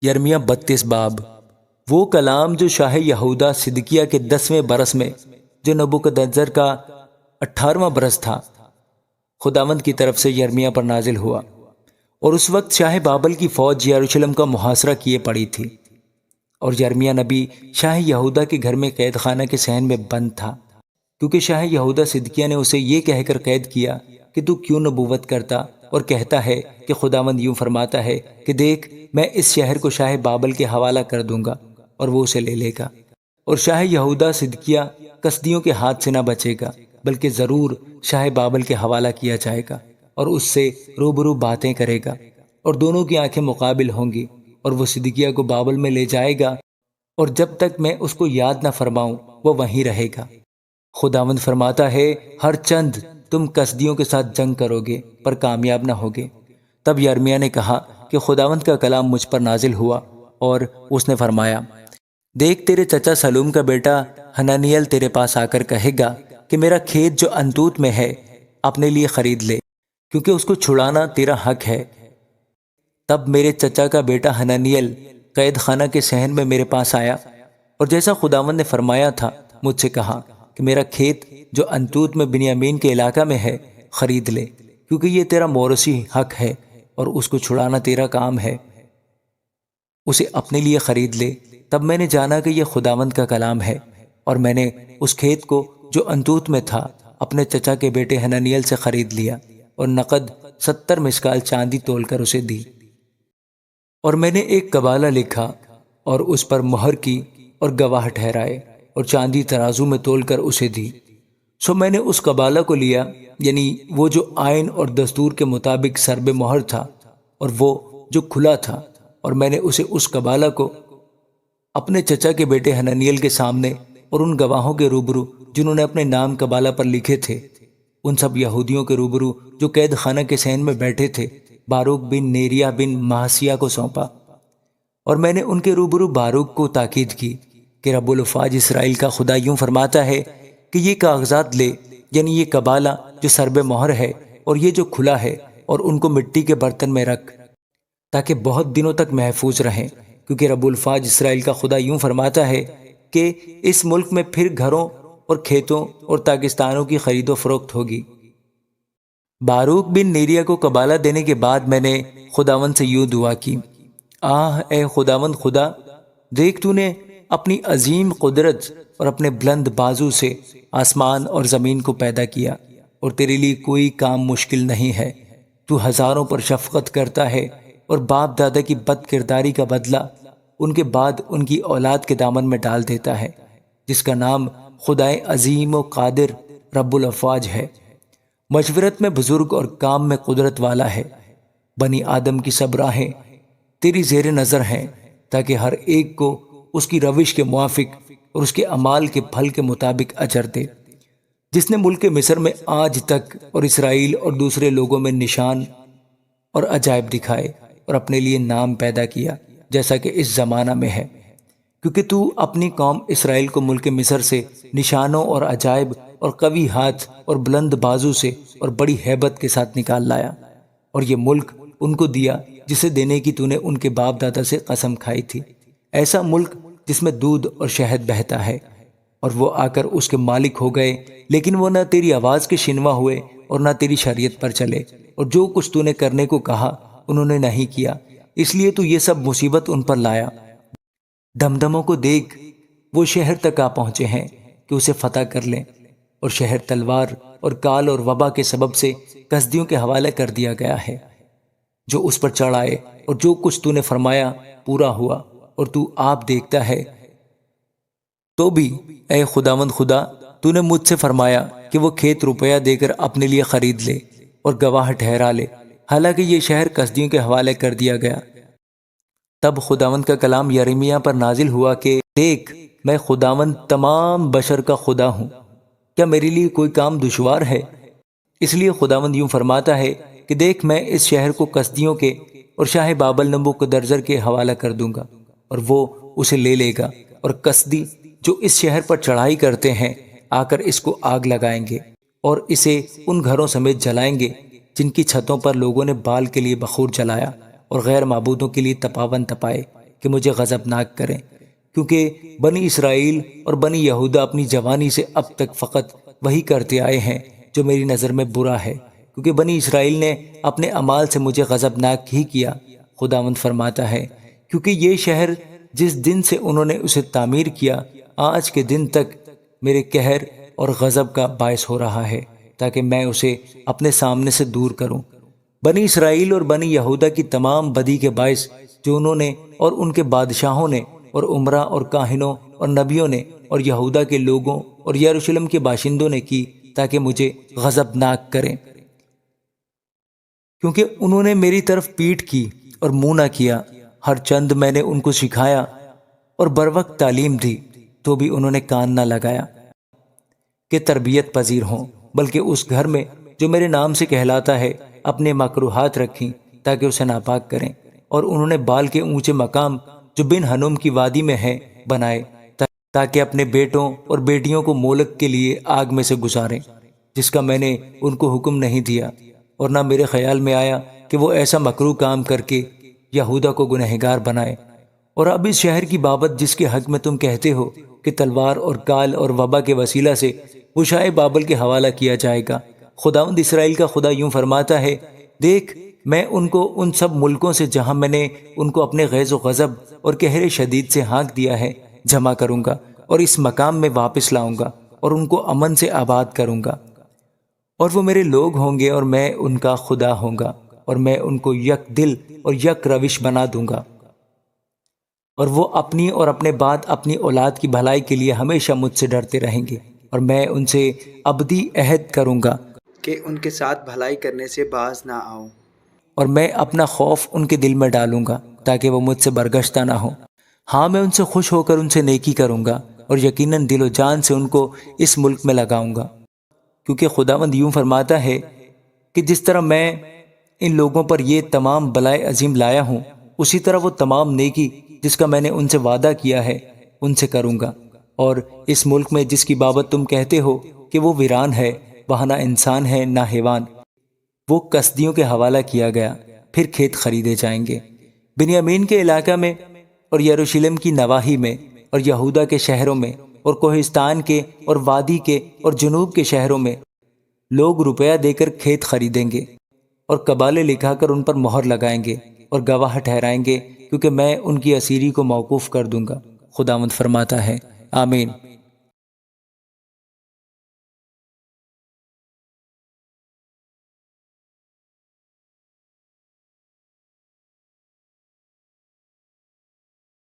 یرمیہ 32 باب۔ وہ کلام جو شاہ یہودہ صدقیہ کے 10ویں برس میں، جو نبوکدنضر کا 18واں برس تھا، خداوند کی طرف سے یرمیہ پر نازل ہوا، اور اس وقت شاہ بابل کی فوج یروشلم کا محاصرہ کیے پڑی تھی، اور یرمیہ نبی شاہ یہودہ کے گھر میں قید خانہ کے صحن میں بند تھا، کیونکہ شاہ یہودہ صدقیہ نے اسے یہ کہہ کر قید کیا کہ تو کیوں نبوت کرتا اور کہتا ہے کہ خداوند یوں فرماتا ہے کہ دیکھ، میں اس شہر کو شاہ بابل کے حوالہ کر دوں گا اور وہ اسے لے لے گا، اور شاہ یہودہ صدقیہ کسدیوں کے ہاتھ سے نہ بچے گا، بلکہ ضرور شاہ بابل کے حوالہ کیا جائے گا اور اس سے روبرو باتیں کرے گا، اور دونوں کی آنکھیں مقابل ہوں گی، اور وہ صدقیہ کو بابل میں لے جائے گا، اور جب تک میں اس کو یاد نہ فرماؤں وہ وہیں رہے گا۔ خداوند فرماتا ہے، ہر چند تم کسدیوں کے ساتھ جنگ کرو گے پر کامیاب نہ ہوگے۔ تب یرمیہ نے کہا کہ خداوند کا کلام مجھ پر نازل ہوا، اور اس نے فرمایا، دیکھ، تیرے چچا سلوم کا بیٹا حنانیل تیرے پاس آ کر کہے گا کہ میرا کھیت جو انتوت میں ہے اپنے لیے خرید لے، کیونکہ اس کو چھڑانا تیرا حق ہے۔ تب میرے چچا کا بیٹا حنانیل قید خانہ کے صحن میں میرے پاس آیا، اور جیسا خداوند نے فرمایا تھا مجھ سے کہا کہ میرا کھیت جو انتوت میں بنیامین کے علاقہ میں ہے خرید لے، کیونکہ یہ تیرا موروثی حق ہے، اور اس کو چھڑانا تیرا کام ہے، اسے اپنے لیے خرید لے۔ تب میں نے جانا کہ یہ خداوند کا کلام ہے، اور میں نے اس کھیت کو جو انتوت میں تھا اپنے چچا کے بیٹے حنانیل سے خرید لیا، اور نقد 70 مسکال چاندی تول کر اسے دی، اور میں نے ایک قبالہ لکھا اور اس پر مہر کی اور گواہ ٹھہرائے، اور چاندی ترازو میں تول کر اسے دی۔ سو میں نے اس قبالہ کو لیا، یعنی وہ جو آئین اور دستور کے مطابق سرب مہر تھا، اور وہ جو کھلا تھا، اور میں نے اسے اس قبالہ کو اپنے چچا کے بیٹے حنانیل کے سامنے اور ان گواہوں کے روبرو جنہوں نے اپنے نام قبالہ پر لکھے تھے، ان سب یہودیوں کے روبرو جو قید خانہ کے صحن میں بیٹھے تھے، باروک بن نیریہ بن مہسیہ کو سونپا۔ اور میں نے ان کے روبرو باروک کو تاکید کی کہ رب الافواج اسرائیل کا خدا یوں فرماتا ہے کہ یہ کاغذات لے، یعنی یہ قبالہ جو سرب مہر ہے اور یہ جو کھلا ہے، اور ان کو مٹی کے برتن میں رکھ، تاکہ بہت دنوں تک محفوظ رہیں، کیونکہ رب الفاج اسرائیل کا خدا یوں فرماتا ہے کہ اس ملک میں پھر گھروں اور کھیتوں اور تاکستانوں کی خرید و فروخت ہوگی۔ باروک بن نیریہ کو قبالہ دینے کے بعد میں نے خداوند سے یوں دعا کی، آہ اے خداوند خدا، دیکھ تو نے اپنی عظیم قدرت اور اپنے بلند بازو سے آسمان اور زمین کو پیدا کیا، اور تیرے لیے کوئی کام مشکل نہیں ہے۔ تو ہزاروں پر شفقت کرتا ہے، اور باپ دادا کی بد کرداری کا بدلہ ان کے بعد ان کی اولاد کے دامن میں ڈال دیتا ہے، جس کا نام خدائے عظیم و قادر رب الافواج ہے، مشورت میں بزرگ اور کام میں قدرت والا ہے۔ بنی آدم کی سب راہیں تیری زیر نظر ہیں، تاکہ ہر ایک کو اس کی روش کے موافق اور اس کے اعمال کے پھل کے مطابق اجر دے، جس نے ملک مصر میں آج تک اور اسرائیل اور دوسرے لوگوں میں نشان اور عجائب دکھائے، اور اپنے لیے نام پیدا کیا جیسا کہ اس زمانہ میں ہے، کیونکہ تو اپنی قوم اسرائیل کو ملک مصر سے نشانوں اور عجائب اور قوی ہاتھ اور بلند بازو سے اور بڑی ہیبت کے ساتھ نکال لایا، اور یہ ملک ان کو دیا جسے دینے کی تو نے ان کے باپ دادا سے قسم کھائی تھی، ایسا ملک جس میں دودھ اور شہد بہتا ہے۔ اور وہ آ کر اس کے مالک ہو گئے، لیکن وہ نہ تیری آواز کے شنوا ہوئے اور نہ تیری شریعت پر چلے، اور جو کچھ تو نے کرنے کو کہا انہوں نے نہیں کیا، اس لیے تو یہ سب مصیبت ان پر لایا۔ دمدموں کو دیکھ، وہ شہر تک آ پہنچے ہیں کہ اسے فتح کر لیں، اور شہر تلوار اور کال اور وبا کے سبب سے کسدیوں کے حوالے کر دیا گیا ہے۔ جو اس پر چڑھ آئے اور جو کچھ تو نے فرمایا پورا ہوا، اور تو آپ دیکھتا ہے۔ تو بھی اے خداوند خدا، تو نے مجھ سے فرمایا کہ وہ کھیت روپیہ دے کر اپنے لیے خرید لے اور گواہ ٹھہرا لے، حالانکہ یہ شہر کسدیوں کے حوالے کر دیا گیا۔ تب خداوند کا کلام یرمیہ پر نازل ہوا کہ دیکھ، میں خداوند تمام بشر کا خدا ہوں، کیا میرے لیے کوئی کام دشوار ہے؟ اس لیے خداوند یوں فرماتا ہے کہ دیکھ، میں اس شہر کو کسدیوں کے اور شاہ بابل نبوکدنضر کے حوالہ کر دوں گا، اور وہ اسے لے لے گا، اور کسدی جو اس شہر پر چڑھائی کرتے ہیں آ کر اس کو آگ لگائیں گے، اور اسے ان گھروں سمیت جلائیں گے جن کی چھتوں پر لوگوں نے بال کے لیے بخور جلایا اور غیر معبودوں کے لیے تپاون تپائے، کہ مجھے غضبناک کریں، کیونکہ بنی اسرائیل اور بنی یہودہ اپنی جوانی سے اب تک فقط وہی کرتے آئے ہیں جو میری نظر میں برا ہے، کیونکہ بنی اسرائیل نے اپنے اعمال سے مجھے غضبناک ہی کیا۔ خداوند فرماتا ہے، کیونکہ یہ شہر جس دن سے انہوں نے اسے تعمیر کیا آج کے دن تک میرے قہر اور غضب کا باعث ہو رہا ہے، تاکہ میں اسے اپنے سامنے سے دور کروں۔ بنی اسرائیل اور بنی یہودہ کی تمام بدی کے باعث جو انہوں نے اور ان کے بادشاہوں نے اور عمرا اور کاہنوں اور نبیوں نے اور یہودہ کے لوگوں اور یروشلم کے باشندوں نے کی، تاکہ مجھے غضبناک کریں، کیونکہ انہوں نے میری طرف پیٹھ کی اور منہ نہ کیا۔ ہر چند میں نے ان کو سکھایا اور بروقت تعلیم دی، تو بھی انہوں نے کان نہ لگایا کہ تربیت پذیر ہوں، بلکہ اس گھر میں جو میرے نام سے کہلاتا ہے اپنے مکروہات رکھیں تاکہ اسے ناپاک کریں، اور انہوں نے بال کے اونچے مقام جو بن ہنوم کی وادی میں ہے بنائے، تاکہ اپنے بیٹوں اور بیٹیوں کو مولک کے لیے آگ میں سے گزاریں، جس کا میں نے ان کو حکم نہیں دیا، اور نہ میرے خیال میں آیا کہ وہ ایسا مکروہ کام کر کے یہودہ کو گنہگار بنائے۔ اور اب اس شہر کی بابت جس کے حق میں تم کہتے ہو کہ تلوار اور کال اور وبا کے وسیلہ سے بشائے بابل کے حوالہ کیا جائے گا، خداوند اسرائیل کا خدا یوں فرماتا ہے، دیکھ میں ان کو ان سب ملکوں سے جہاں میں نے ان کو اپنے غیظ و غضب اور قہر شدید سے ہانک دیا ہے جمع کروں گا، اور اس مقام میں واپس لاؤں گا، اور ان کو امن سے آباد کروں گا، اور وہ میرے لوگ ہوں گے اور میں ان کا خدا ہوں گا، اور میں ان کو یک دل اور یک روش بنا دوں گا، اور وہ اپنی اور اپنے بعد اپنی اولاد کی بھلائی کے لیے ہمیشہ مجھ سے ڈرتے رہیں گے، اور میں ان سے ابدی عہد کروں گا کہ ان کے ساتھ بھلائی کرنے سے باز نہ آؤں، اور میں اپنا خوف ان کے دل میں ڈالوں گا تاکہ وہ مجھ سے برگشتہ نہ ہو۔ ہاں میں ان سے خوش ہو کر ان سے نیکی کروں گا، اور یقیناً دل و جان سے ان کو اس ملک میں لگاؤں گا، کیونکہ خداوند یوں فرماتا ہے کہ جس طرح میں ان لوگوں پر یہ تمام بلائے عظیم لایا ہوں، اسی طرح وہ تمام نیکی جس کا میں نے ان سے وعدہ کیا ہے ان سے کروں گا، اور اس ملک میں جس کی بابت تم کہتے ہو کہ وہ ویران ہے، وہاں نہ انسان ہے نہ حیوان، وہ کسدیوں کے حوالہ کیا گیا، پھر کھیت خریدے جائیں گے۔ بنیامین کے علاقہ میں اور یروشلم کی نواحی میں اور یہودہ کے شہروں میں اور کوہستان کے اور وادی کے اور جنوب کے شہروں میں لوگ روپیہ دے کر کھیت خریدیں گے، اور قبالے لکھا کر ان پر مہر لگائیں گے اور گواہ ٹھہرائیں گے، کیونکہ میں ان کی اسیری کو موقوف کر دوں گا۔ خداوند فرماتا ہے، آمین۔